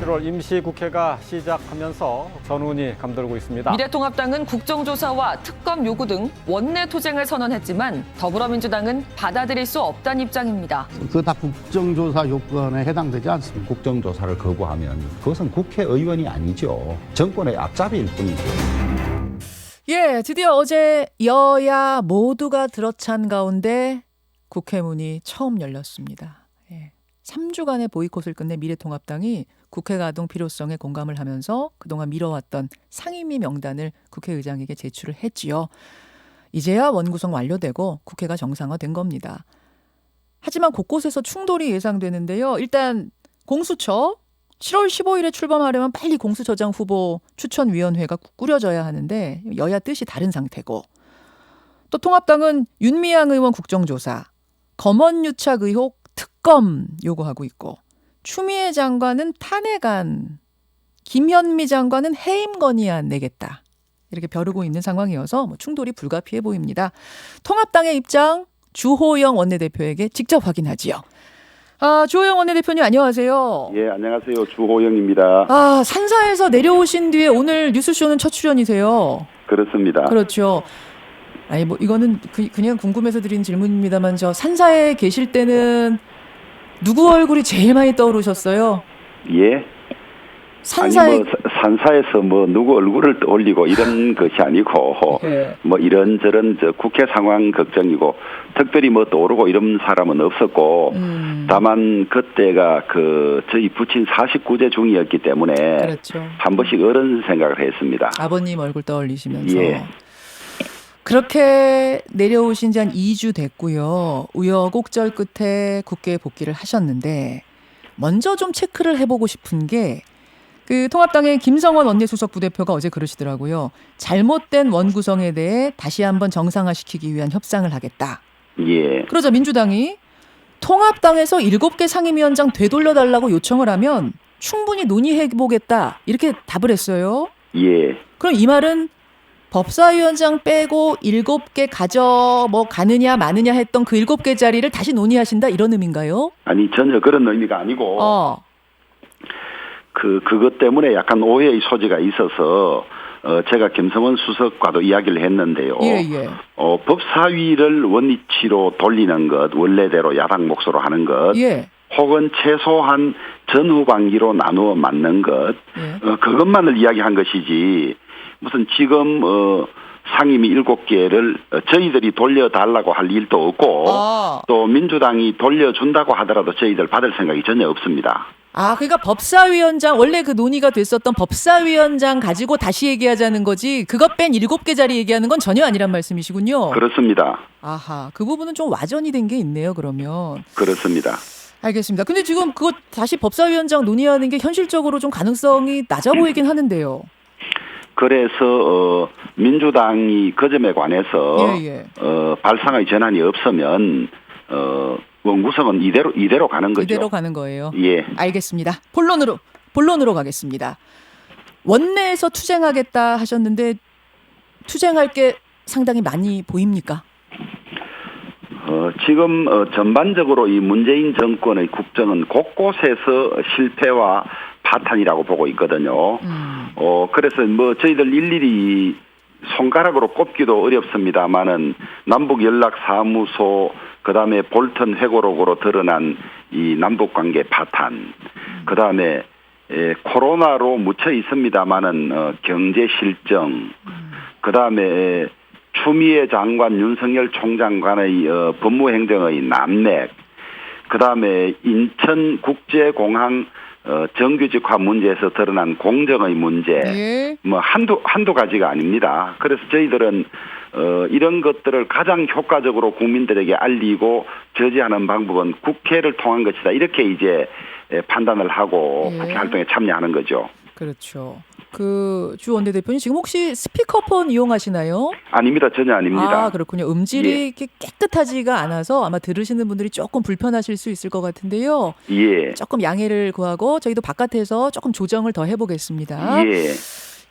7월 임시국회가 시작하면서 전운이 감돌고 있습니다. 미래통합당은 국정조사와 특검 요구 등 원내 투쟁을 선언했지만 더불어민주당은 받아들일 수 없다는 입장입니다. 그거 다 국정조사 요건에 해당되지 않습니다. 국정조사를 거부하면 그것은 국회의원이 아니죠. 정권의 앞잡이일 뿐이죠. 예, 드디어 어제 여야 모두가 들어찬 가운데 국회 문이 처음 열렸습니다. 예, 3주간의 보이콧을 끝내 미래통합당이 국회 가동 필요성에 공감을 하면서 그동안 미뤄왔던 상임위 명단을 국회의장에게 제출을 했지요. 이제야 원구성 완료되고 국회가 정상화된 겁니다. 하지만 곳곳에서 충돌이 예상되는데요. 일단 공수처 7월 15일에 출범하려면 빨리 공수처장 후보 추천위원회가 꾸려져야 하는데 여야 뜻이 다른 상태고, 또 통합당은 윤미향 의원 국정조사, 검언유착 의혹 특검 요구하고 있고, 추미애 장관은 탄핵안, 김현미 장관은 해임 건의안 내겠다, 이렇게 벼르고 있는 상황이어서 충돌이 불가피해 보입니다. 통합당의 입장 주호영 원내대표에게 직접 확인하지요. 주호영 원내대표님 안녕하세요. 예, 안녕하세요. 주호영입니다. 산사에서 내려오신 뒤에 오늘 뉴스쇼는 첫 출연이세요. 그렇습니다. 그렇죠. 아니 뭐 이거는 그냥 궁금해서 드린 질문입니다만, 저 산사에 계실 때는 누구 얼굴이 제일 많이 떠오르셨어요? 예. 산사에 아니 산사에서 누구 얼굴을 떠올리고 이런 것이 아니고 예. 이런저런 국회 상황 걱정이고 특별히 떠오르고 이런 사람은 없었고 다만 그때가 저희 부친 49제 중이었기 때문에 그렇죠. 한 번씩 어른 생각을 했습니다. 아버님 얼굴 떠올리시면서. 예. 그렇게 내려오신 지 한 2주 됐고요. 우여곡절 끝에 국회에 복귀를 하셨는데 먼저 좀 체크를 해보고 싶은 게, 통합당의 김성원 원내수석 부대표가 어제 그러시더라고요. 잘못된 원구성에 대해 다시 한번 정상화시키기 위한 협상을 하겠다. 예. 그러자 민주당이 통합당에서 7개 상임위원장 되돌려달라고 요청을 하면 충분히 논의해보겠다, 이렇게 답을 했어요. 예. 그럼 이 말은 법사위원장 빼고 7개 가느냐 마느냐 했던 그 7개 자리를 다시 논의하신다, 이런 의미인가요? 아니 전혀 그런 의미가 아니고 그것 때문에 약간 오해의 소지가 있어서 제가 김성원 수석과도 이야기를 했는데요. 예. 법사위를 원위치로 돌리는 것, 원래대로 야당 몫으로 하는 것, 예. 혹은 최소한 전후반기로 나누어 맞는 것, 그것만을 이야기한 것이지 무슨 지금 상임위 7개를 저희들이 돌려달라고 할 일도 없고 또 민주당이 돌려준다고 하더라도 저희들 받을 생각이 전혀 없습니다. 그러니까 법사위원장, 원래 그 논의가 됐었던 법사위원장 가지고 다시 얘기하자는 거지, 그것 뺀 7개 자리 얘기하는 건 전혀 아니란 말씀이시군요. 그렇습니다. 그 부분은 좀 와전이 된 게 있네요, 그러면. 그렇습니다. 알겠습니다. 근데 지금 그거 다시 법사위원장 논의하는 게 현실적으로 좀 가능성이 낮아 보이긴 하는데요. 그래서 민주당이 그 점에 관해서 발상의 전환이 없으면 원구성은 이대로 가는 거죠. 이대로 가는 거예요. 예. 알겠습니다. 본론으로 가겠습니다. 원내에서 투쟁하겠다 하셨는데 투쟁할 게 상당히 많이 보입니까? 지금 전반적으로 이 문재인 정권의 국정은 곳곳에서 실패와 파탄이라고 보고 있거든요. 그래서 저희들 일일이 손가락으로 꼽기도 어렵습니다만은 남북 연락사무소, 그다음에 볼턴 회고록으로 드러난 이 남북 관계 파탄, 그다음에 코로나로 묻혀 있습니다만은 경제 실정, 그다음에 추미애 장관, 윤석열 총장 간의 법무행정의 남맥, 그다음에 인천국제공항 정규직화 문제에서 드러난 공정의 문제, 한두 가지가 아닙니다. 그래서 저희들은 이런 것들을 가장 효과적으로 국민들에게 알리고 저지하는 방법은 국회를 통한 것이다, 이렇게 이제 판단을 하고 국회 활동에 참여하는 거죠. 그렇죠. 주 원내대표님 지금 혹시 스피커폰 이용하시나요? 아닙니다. 전혀 아닙니다. 그렇군요. 음질이 이렇게 깨끗하지가 않아서 아마 들으시는 분들이 조금 불편하실 수 있을 것 같은데요. 예. 조금 양해를 구하고 저희도 바깥에서 조금 조정을 더 해보겠습니다. 예.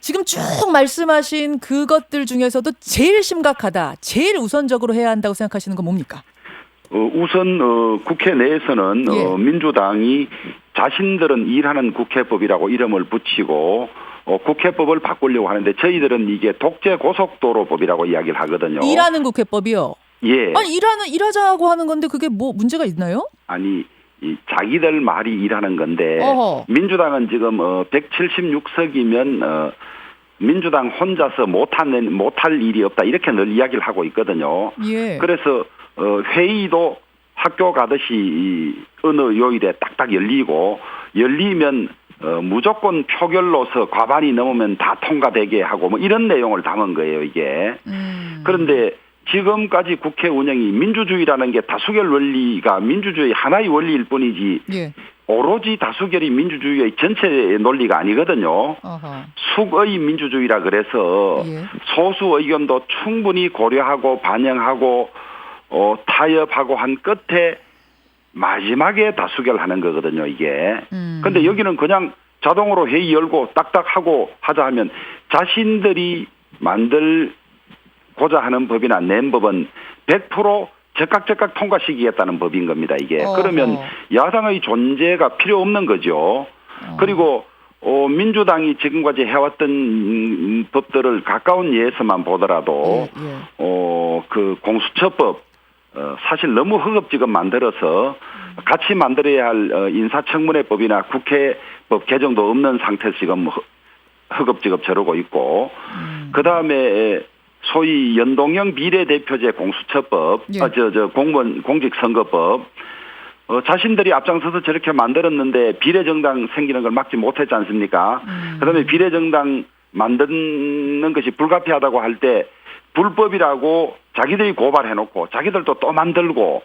지금 쭉 말씀하신 그것들 중에서도 제일 심각하다, 제일 우선적으로 해야 한다고 생각하시는 건 뭡니까? 우선 국회 내에서는 예. 민주당이 자신들은 일하는 국회법이라고 이름을 붙이고 국회법을 바꾸려고 하는데 저희들은 이게 독재 고속도로법이라고 이야기를 하거든요. 일하는 국회법이요. 예. 아니 일하자고 하는 건데 그게 뭐 문제가 있나요? 아니 자기들 말이 일하는 건데 어허. 민주당은 지금 176석이면 민주당 혼자서 못할 일이 없다 이렇게 늘 이야기를 하고 있거든요. 예. 그래서 회의도 학교 가듯이 어느 요일에 딱딱 열리면 무조건 표결로서 과반이 넘으면 다 통과되게 하고 뭐 이런 내용을 담은 거예요 이게. 그런데 지금까지 국회 운영이 민주주의라는 게 다수결 원리가 민주주의 하나의 원리일 뿐이지 예. 오로지 다수결이 민주주의의 전체의 논리가 아니거든요. 어허. 숙의 민주주의라 그래서 예. 소수 의견도 충분히 고려하고 반영하고 타협하고 한 끝에 마지막에 다수결하는 거거든요 이게. 근데 여기는 그냥 자동으로 회의 열고 딱딱하고 하자 하면 자신들이 만들고자 하는 법이나 낸 법은 100% 즉각 통과시키겠다는 법인 겁니다 이게. 그러면 야당의 존재가 필요 없는 거죠. 그리고 민주당이 지금까지 해왔던 법들을 가까운 예에서만 보더라도 그 공수처법 사실 너무 허겁지겁 만들어서 같이 만들어야 할 인사청문회법이나 국회법 개정도 없는 상태에서 지금 허겁지겁 저러고 있고 그다음에 소위 연동형 비례대표제 공수처법, 예. 공무원 공직선거법, 자신들이 앞장서서 저렇게 만들었는데 비례정당 생기는 걸 막지 못했지 않습니까? 그다음에 비례정당 만드는 것이 불가피하다고 할 때 불법이라고 자기들이 고발해놓고 자기들도 또 만들고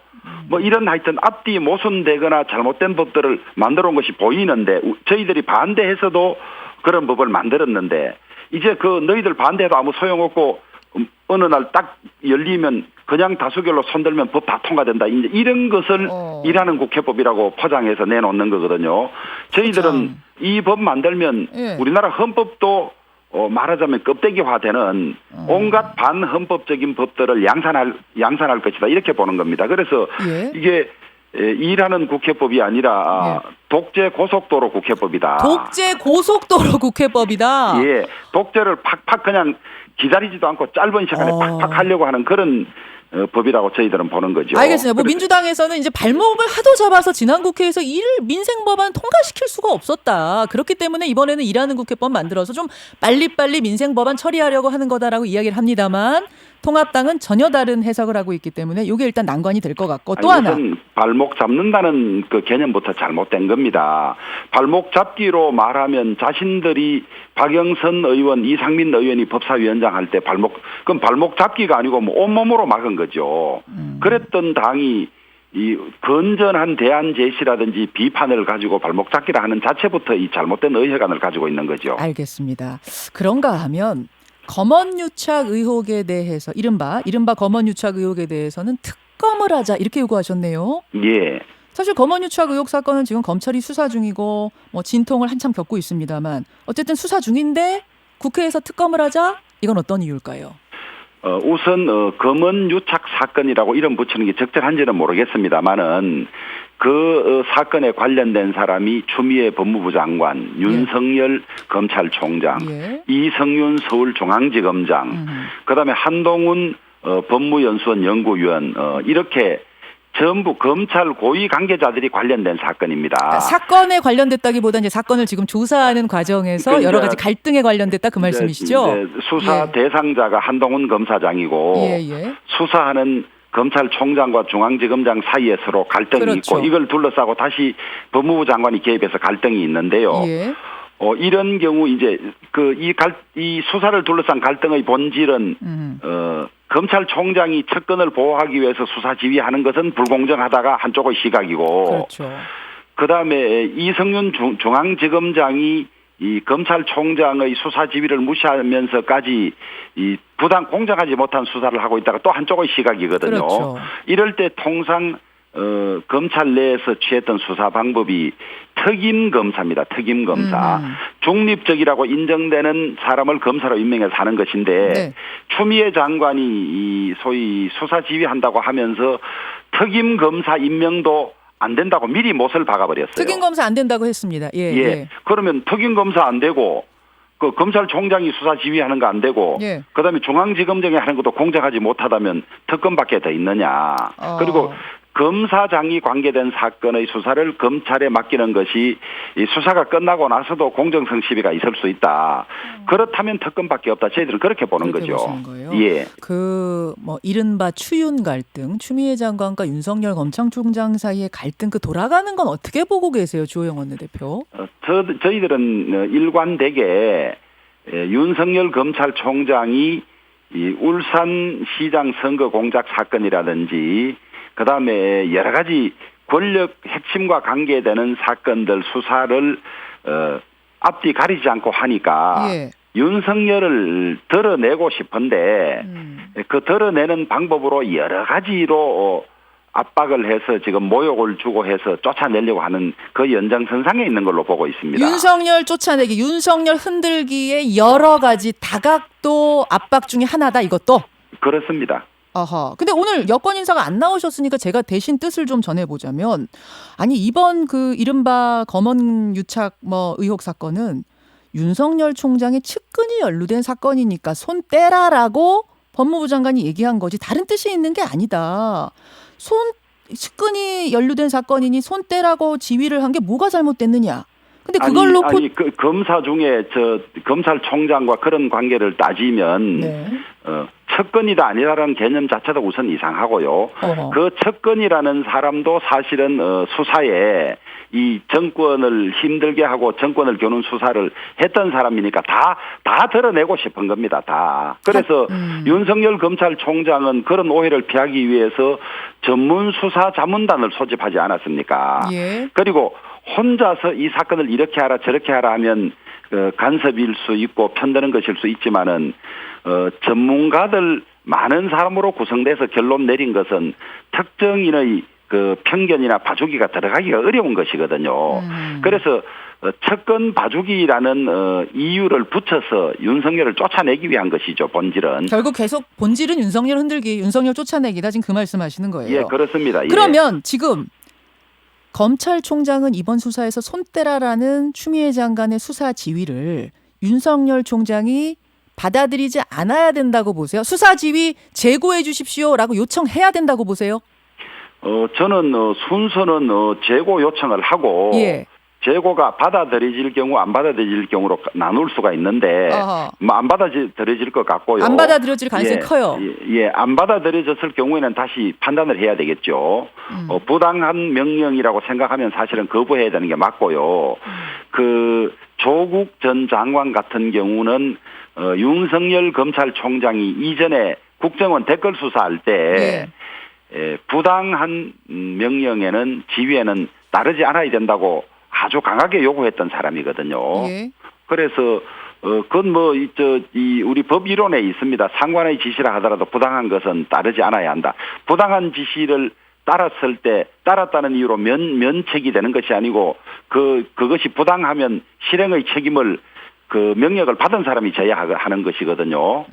뭐 이런 하여튼 앞뒤 모순되거나 잘못된 법들을 만들어 온 것이 보이는데 저희들이 반대해서도 그런 법을 만들었는데 이제 그 너희들 반대해도 아무 소용없고 어느 날 딱 열리면 그냥 다수결로 손들면 법 다 통과된다. 이제 이런 것을 일하는 국회법이라고 포장해서 내놓는 거거든요. 저희들은 이 법 만들면 예. 우리나라 헌법도 말하자면 껍데기화되는 온갖 반헌법적인 법들을 양산할 것이다. 이렇게 보는 겁니다. 그래서 예. 이게 일하는 국회법이 아니라 독재 고속도로 국회법이다. 독재 고속도로 국회법이다. 예, 독재를 팍팍 그냥 기다리지도 않고 짧은 시간에 팍팍 하려고 하는 그런 법이라고 저희들은 보는 거죠. 알겠습니다. 뭐 민주당에서는 이제 발목을 하도 잡아서 지난 국회에서 민생 법안 통과시킬 수가 없었다. 그렇기 때문에 이번에는 일하는 국회법 만들어서 좀 빨리빨리 민생 법안 처리하려고 하는 거다라고 이야기를 합니다만 통합당은 전혀 다른 해석을 하고 있기 때문에 이게 일단 난관이 될 것 같고 또 하나. 발목 잡는다는 그 개념부터 잘못된 겁니다. 발목 잡기로 말하면 자신들이 박영선 의원, 이상민 의원이 법사위원장 할 때 그럼 발목 잡기가 아니고 뭐 온몸으로 막은 거죠. 그랬던 당이 이 건전한 대안 제시라든지 비판을 가지고 발목 잡기를 하는 자체부터 이 잘못된 의회관을 가지고 있는 거죠. 알겠습니다. 그런가 하면 검언유착 의혹에 대해서 이른바 검언유착 의혹에 대해서는 특검을 하자 이렇게 요구하셨네요. 예. 사실 검언유착 의혹 사건은 지금 검찰이 수사 중이고 뭐 진통을 한참 겪고 있습니다만 어쨌든 수사 중인데 국회에서 특검을 하자 이건 어떤 이유일까요? 우선 검언유착 사건이라고 이름 붙이는 게 적절한지는 모르겠습니다만은 그 사건에 관련된 사람이 추미애 법무부 장관, 윤석열 검찰총장, 이성윤 서울중앙지검장, 그다음에 한동훈 법무연수원 연구위원 이렇게 전부 검찰 고위 관계자들이 관련된 사건입니다. 그러니까 사건에 관련됐다기보다는 이제 사건을 지금 조사하는 과정에서 그러니까 여러 가지 갈등에 관련됐다 그 말씀이시죠? 네, 수사 대상자가 한동훈 검사장이고 수사하는 검찰총장과 중앙지검장 사이에 서로 갈등이 있고 이걸 둘러싸고 다시 법무부 장관이 개입해서 갈등이 있는데요. 이런 경우 이제 이 수사를 둘러싼 갈등의 본질은 검찰총장이 측근을 보호하기 위해서 수사 지휘하는 것은 불공정하다가 한쪽의 시각이고, 그다음에 이성윤 중앙지검장이 이 검찰총장의 수사 지휘를 무시하면서까지 이 부당 공정하지 못한 수사를 하고 있다가 또 한쪽의 시각이거든요. 이럴 때 통상 검찰 내에서 취했던 수사 방법이 특임 검사입니다. 특임 검사. 중립적이라고 인정되는 사람을 검사로 임명해서 하는 것인데 추미애 장관이 이 소위 수사 지휘한다고 하면서 특임 검사 임명도 안 된다고 미리 못을 박아버렸어요. 특임 검사 안 된다고 했습니다. 예. 예. 그러면 특임 검사 안 되고 그 검찰총장이 수사 지휘하는 거 안 되고 예. 그다음에 중앙지검장이 하는 것도 공정하지 못하다면 특검밖에 더 있느냐. 그리고 검사장이 관계된 사건의 수사를 검찰에 맡기는 것이 이 수사가 끝나고 나서도 공정성 시비가 있을 수 있다. 그렇다면 특검밖에 없다. 저희들은 그렇게 보는 그렇게 거죠. 보시는 거예요? 예. 그 뭐 이른바 추윤 갈등, 추미애 장관과 윤석열 검찰총장 사이의 갈등 그 돌아가는 건 어떻게 보고 계세요, 주호영 원내대표? 저희들은 일관되게 윤석열 검찰총장이 이 울산시장 선거 공작 사건이라든지 그다음에 여러 가지 권력 핵심과 관계되는 사건들 수사를 앞뒤 가리지 않고 하니까 예. 윤석열을 드러내고 싶은데 그 드러내는 방법으로 여러 가지로 압박을 해서 지금 모욕을 주고 해서 쫓아내려고 하는 그 연장선상에 있는 걸로 보고 있습니다. 윤석열 쫓아내기, 윤석열 흔들기의 여러 가지 다각도 압박 중에 하나다 이것도? 그렇습니다. 아하. 근데 오늘 여권 인사가 안 나오셨으니까 제가 대신 뜻을 좀 전해보자면, 아니 이번 그 이른바 검언 유착 뭐 의혹 사건은 윤석열 총장의 측근이 연루된 사건이니까 손 떼라라고 법무부 장관이 얘기한 거지 다른 뜻이 있는 게 아니다. 측근이 연루된 사건이니 손 떼라고 지휘를 한 게 뭐가 잘못됐느냐. 근데 그걸 놓고 그 검사 중에 검찰총장과 그런 관계를 따지면 네. 측근이다 아니다라는 개념 자체도 우선 이상하고요. 어허. 그 측근이라는 사람도 사실은 수사에 이 정권을 힘들게 하고 정권을 겨눈 수사를 했던 사람이니까 다 드러내고 싶은 겁니다. 다. 그래서 윤석열 검찰총장은 그런 오해를 피하기 위해서 전문 수사 자문단을 소집하지 않았습니까? 예. 그리고 혼자서 이 사건을 이렇게 하라 저렇게 하라 하면 간섭일 수 있고 편드는 것일 수 있지만은 전문가들 많은 사람으로 구성돼서 결론 내린 것은 특정인의 그 편견이나 봐주기가 들어가기가 어려운 것이거든요. 그래서 측근 봐주기라는 이유를 붙여서 윤석열을 쫓아내기 위한 것이죠. 본질은. 결국 계속 본질은 윤석열 흔들기, 윤석열 쫓아내기다. 지금 그 말씀하시는 거예요. 예, 그렇습니다. 그러면 지금 검찰총장은 이번 수사에서 손 떼라라는 추미애 장관의 수사 지휘를 윤석열 총장이 받아들이지 않아야 된다고 보세요? 수사 지휘 재고해 주십시오라고 요청해야 된다고 보세요? 저는 순서는 재고 요청을 하고 예. 재고가 받아들여질 경우 안 받아들여질 경우로 나눌 수가 있는데 뭐 안 받아들여질 것 같고요. 안 받아들여질 가능성이 커요. 예, 안 받아들여졌을 경우에는 다시 판단을 해야 되겠죠. 부당한 명령이라고 생각하면 사실은 거부해야 되는 게 맞고요. 그 조국 전 장관 같은 경우는 윤석열 검찰총장이 이전에 국정원 댓글 수사할 때 부당한 명령에는 지휘에는 따르지 않아야 된다고 아주 강하게 요구했던 사람이거든요. 예. 그래서 그건 뭐 우리 법 이론에 있습니다. 상관의 지시라 하더라도 부당한 것은 따르지 않아야 한다. 부당한 지시를 따랐을 때 따랐다는 이유로 면책이 되는 것이 아니고 그것이 부당하면 실행의 책임을 그 명령을 받은 사람이 져야 하는 것이거든요.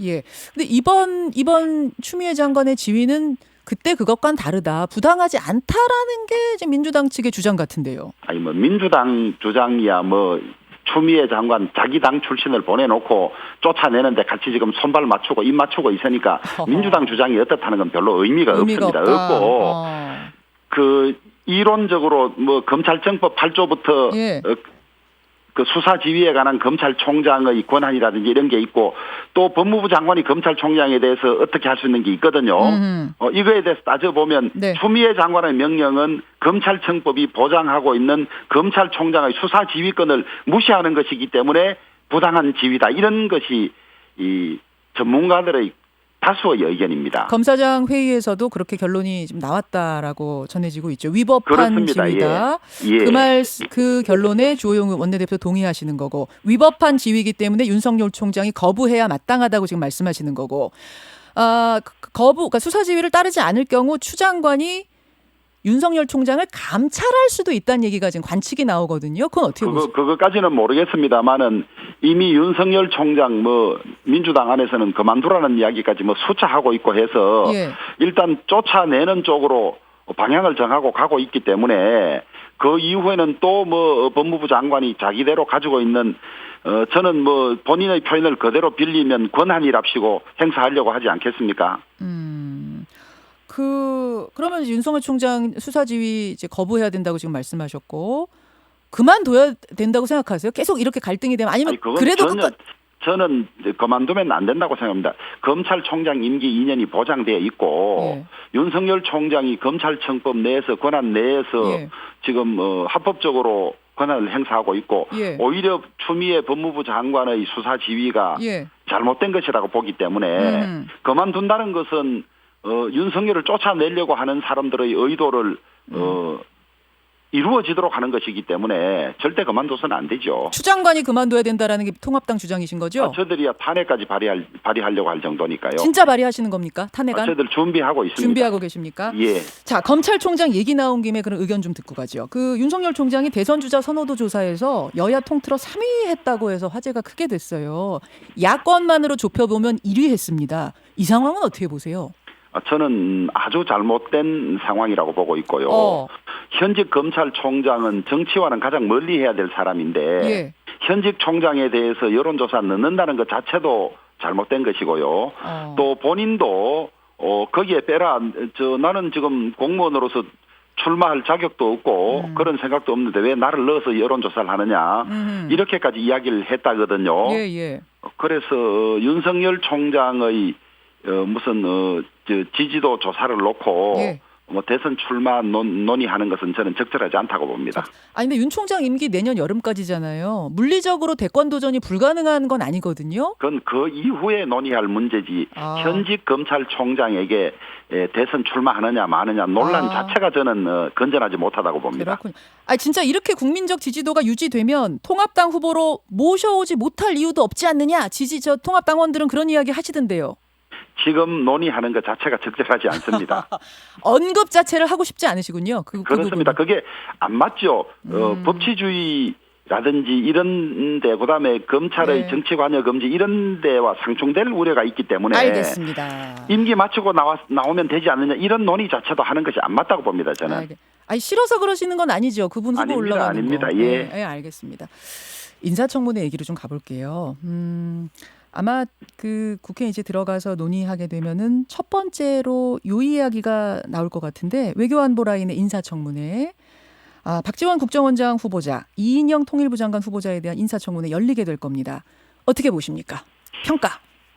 예. 근데 이번 추미애 장관의 지휘는 그때 그것과는 다르다. 부당하지 않다라는 게 지금 민주당 측의 주장 같은데요. 아니 뭐 민주당 주장이야 뭐 추미애 장관 자기 당 출신을 보내놓고 쫓아내는데 같이 지금 손발 맞추고 입 맞추고 있으니까 민주당 주장이 어떻다는 건 별로 의미가 없습니다. 없다. 없고 그 이론적으로 뭐 검찰정법 8조부터 예. 그 수사 지휘에 관한 검찰총장의 권한이라든지 이런 게 있고 또 법무부 장관이 검찰총장에 대해서 어떻게 할 수 있는 게 있거든요. 이거에 대해서 따져보면 네. 추미애 장관의 명령은 검찰청법이 보장하고 있는 검찰총장의 수사 지휘권을 무시하는 것이기 때문에 부당한 지휘다. 이런 것이 이 전문가들의 다수의 의견입니다. 검사장 회의에서도 그렇게 결론이 좀 나왔다라고 전해지고 있죠. 위법한 그렇습니다. 지휘다. 예. 그 결론에 주호영 원내대표 동의하시는 거고 위법한 지휘이기 때문에 윤석열 총장이 거부해야 마땅하다고 지금 말씀하시는 거고 그러니까 수사 지휘를 따르지 않을 경우 추 장관이 윤석열 총장을 감찰할 수도 있다는 얘기가 지금 관측이 나오거든요. 그건 어떻게 보세요? 그거까지는 모르겠습니다만은 이미 윤석열 총장 민주당 안에서는 그만두라는 이야기까지 수차하고 있고 해서 예. 일단 쫓아내는 쪽으로 방향을 정하고 가고 있기 때문에 그 이후에는 또 법무부 장관이 자기대로 가지고 있는 저는 본인의 표현을 그대로 빌리면 권한이랍시고 행사하려고 하지 않겠습니까? 그러면 윤석열 총장 수사지휘 이제 거부해야 된다고 지금 말씀하셨고 그만둬야 된다고 생각하세요? 계속 이렇게 갈등이 되면 아니면 그래도 저는 그만두면 안 된다고 생각합니다. 검찰총장 임기 2년이 보장되어 있고 예. 윤석열 총장이 검찰청법 내에서 권한 내에서 예. 지금 합법적으로 권한을 행사하고 있고 예. 오히려 추미애 법무부 장관의 수사 지휘가 예. 잘못된 것이라고 보기 때문에 그만둔다는 것은 윤석열을 쫓아내려고 하는 사람들의 의도를 이루어지도록 하는 것이기 때문에 절대 그만둬서는 안 되죠. 추 장관이 그만둬야 된다라는 게 통합당 주장이신 거죠? 저들이야 탄핵까지 발의하려고 할 정도니까요. 진짜 발의하시는 겁니까? 탄핵안? 저들 준비하고 있습니다. 준비하고 계십니까? 예. 자, 검찰총장 얘기 나온 김에 그런 의견 좀 듣고 가죠. 윤석열 총장이 대선 주자 선호도 조사에서 여야 통틀어 3위 했다고 해서 화제가 크게 됐어요. 야권만으로 좁혀보면 1위 했습니다. 이 상황은 어떻게 보세요? 저는 아주 잘못된 상황이라고 보고 있고요. 현직 검찰총장은 정치와는 가장 멀리 해야 될 사람인데 예. 현직 총장에 대해서 여론조사 넣는다는 것 자체도 잘못된 것이고요. 또 본인도 거기에 빼라. 나는 지금 공무원으로서 출마할 자격도 없고 그런 생각도 없는데 왜 나를 넣어서 여론조사를 하느냐. 이렇게까지 이야기를 했다거든요. 예, 예. 그래서 윤석열 총장의 무슨 지지도 조사를 놓고 예. 대선 출마 논의하는 것은 저는 적절하지 않다고 봅니다. 아니 근데 윤 총장 임기 내년 여름까지잖아요. 물리적으로 대권 도전이 불가능한 건 아니거든요. 그건 그 이후에 논의할 문제지. 현직 검찰총장에게 대선 출마하느냐 마느냐 논란 자체가 저는 건전하지 못하다고 봅니다. 그렇군요. 진짜 이렇게 국민적 지지도가 유지되면 통합당 후보로 모셔오지 못할 이유도 없지 않느냐. 통합당원들은 그런 이야기 하시던데요. 지금 논의하는 것 자체가 적절하지 않습니다. 언급 자체를 하고 싶지 않으시군요. 그렇습니다. 그게 안 맞죠. 법치주의라든지 이런 데 그다음에 검찰의 정치 관여 금지 이런 데와 상충될 우려가 있기 때문에 알겠습니다. 임기 마치고 나오면 되지 않느냐 이런 논의 자체도 하는 것이 안 맞다고 봅니다. 저는. 싫어서 그러시는 건 아니죠. 그분 후보 올라가는 아닙니다. 거. 예. 네, 알겠습니다. 인사청문회 얘기를 좀 가볼게요. 아마 국회 이제 들어가서 논의하게 되면은 첫 번째로 요 이야기가 나올 것 같은데 외교안보 라인의 인사청문회. 박지원 국정원장 후보자, 이인영 통일부 장관 후보자에 대한 인사청문회 열리게 될 겁니다. 어떻게 보십니까? 평가.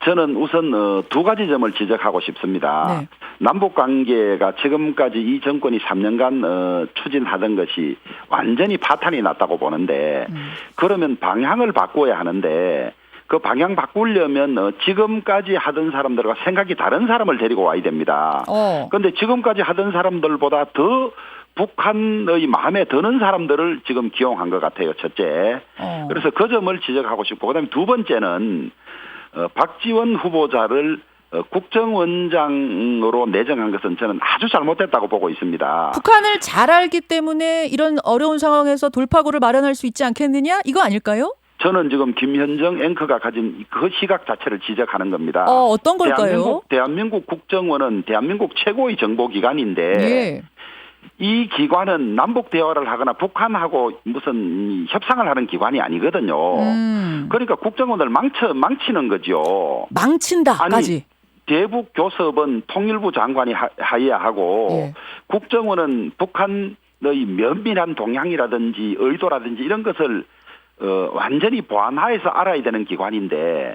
저는 우선 두 가지 점을 지적하고 싶습니다. 네. 남북 관계가 지금까지 이 정권이 3년간 추진하던 것이 완전히 파탄이 났다고 보는데 그러면 방향을 바꿔야 하는데 그 방향 바꾸려면 지금까지 하던 사람들과 생각이 다른 사람을 데리고 와야 됩니다. 그런데 지금까지 하던 사람들보다 더 북한의 마음에 드는 사람들을 지금 기용한 것 같아요. 첫째. 그래서 그 점을 지적하고 싶고 그다음에 두 번째는 박지원 후보자를 국정원장으로 내정한 것은 저는 아주 잘못됐다고 보고 있습니다. 북한을 잘 알기 때문에 이런 어려운 상황에서 돌파구를 마련할 수 있지 않겠느냐? 이거 아닐까요? 저는 지금 김현정 앵커가 가진 그 시각 자체를 지적하는 겁니다. 어떤 걸까요? 대한민국 국정원은 대한민국 최고의 정보기관인데 예. 이 기관은 남북 대화를 하거나 북한하고 무슨 협상을 하는 기관이 아니거든요. 그러니까 국정원을 망치는 거죠. 망친다까지. 대북 교섭은 통일부 장관이 하여야 하고 예. 국정원은 북한의 면밀한 동향이라든지 의도라든지 이런 것을 완전히 보완하에서 알아야 되는 기관인데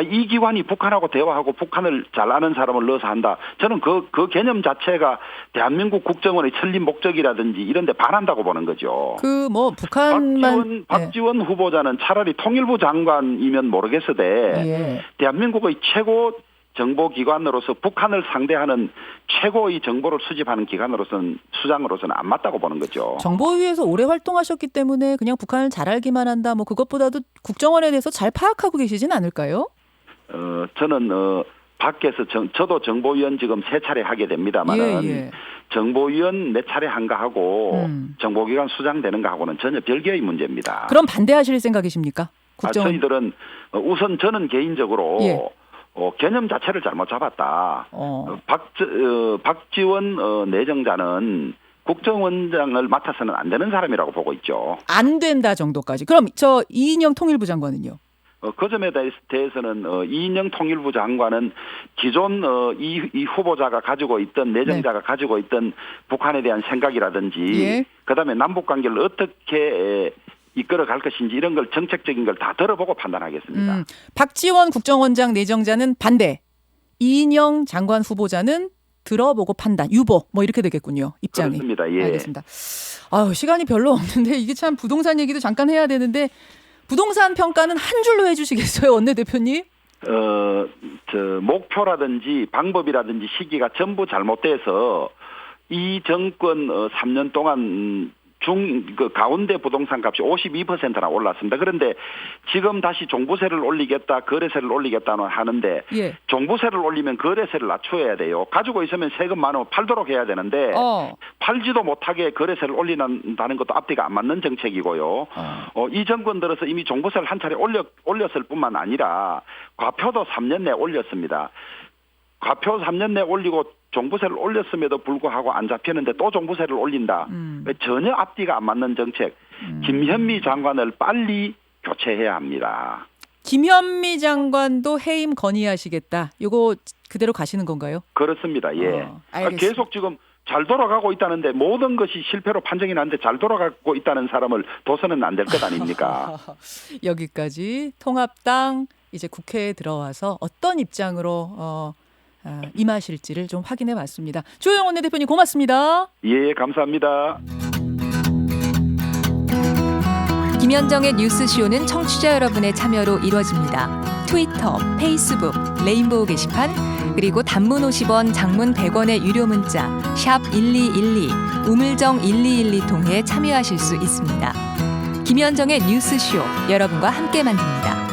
이 기관이 북한하고 대화하고 북한을 잘 아는 사람을 넣어서 한다. 저는 그 개념 자체가 대한민국 국정원의 설립 목적이라든지 이런 데 반한다고 보는 거죠. 북한만 박지원 후보자는 차라리 통일부 장관이면 모르겠으되 대한민국의 최고 정보기관으로서 북한을 상대하는 최고의 정보를 수집하는 기관으로서는 수장으로서는 안 맞다고 보는 거죠. 정보위에서 오래 활동하셨기 때문에 그냥 북한을 잘 알기만 한다. 그것보다도 국정원에 대해서 잘 파악하고 계시진 않을까요? 저는 밖에서 저도 정보위원 지금 3차례 하게 됩니다만은 정보위원 몇 차례 한가 하고 정보기관 수장 되는 거 하고는 전혀 별개의 문제입니다. 그럼 반대하실 생각이십니까? 저희들은 우선 저는 개인적으로 예. 개념 자체를 잘못 잡았다. 박지원 내정자는 국정원장을 맡아서는 안 되는 사람이라고 보고 있죠. 안 된다 정도까지. 그럼 저 이인영 통일부 장관은요? 그 점에 대해서는 이인영 통일부 장관은 기존 이 후보자가 가지고 있던 내정자가 가지고 있던 북한에 대한 생각이라든지 예. 그다음에 남북 관계를 어떻게 이끌어갈 것인지 이런 걸 정책적인 걸 다 들어보고 판단하겠습니다. 박지원 국정원장 내정자는 반대. 이인영 장관 후보자는 들어보고 판단, 유보 뭐 이렇게 되겠군요. 입장이. 그렇습니다. 예. 알겠습니다. 아유, 시간이 별로 없는데 이게 참 부동산 얘기도 잠깐 해야 되는데 부동산 평가는 한 줄로 해주시겠어요, 원내대표님? 목표라든지 방법이라든지 시기가 전부 잘못돼서 이 정권 3년 동안 가운데 부동산 값이 52%나 올랐습니다. 그런데 지금 다시 종부세를 올리겠다, 거래세를 올리겠다는 하는데 예. 종부세를 올리면 거래세를 낮춰야 돼요. 가지고 있으면 세금 많으면 팔도록 해야 되는데 팔지도 못하게 거래세를 올린다는 것도 앞뒤가 안 맞는 정책이고요. 이 정권 들어서 이미 종부세를 한 차례 올렸을 뿐만 아니라 과표도 3년 내에 올렸습니다. 과표 3년 내에 올리고 종부세를 올렸음에도 불구하고 안 잡히는데 또 종부세를 올린다. 전혀 앞뒤가 안 맞는 정책. 김현미 장관을 빨리 교체해야 합니다. 김현미 장관도 해임 건의하시겠다. 이거 그대로 가시는 건가요? 그렇습니다. 예. 알겠습니다. 계속 지금 잘 돌아가고 있다는데 모든 것이 실패로 판정이 났는데 잘 돌아가고 있다는 사람을 둬서는 안 될 것 아닙니까? 여기까지 통합당 이제 국회에 들어와서 어떤 입장으로 임하실지를 좀 확인해 봤습니다. 주호영 원내대표님 고맙습니다. 예, 감사합니다. 김현정의 뉴스쇼는 청취자 여러분의 참여로 이루어집니다. 트위터, 페이스북, 레인보우 게시판, 그리고 단문 50원, 장문 100원의 유료 문자 샵 1212, 우물정 1212 통해 참여하실 수 있습니다. 김현정의 뉴스쇼, 여러분과 함께 만듭니다.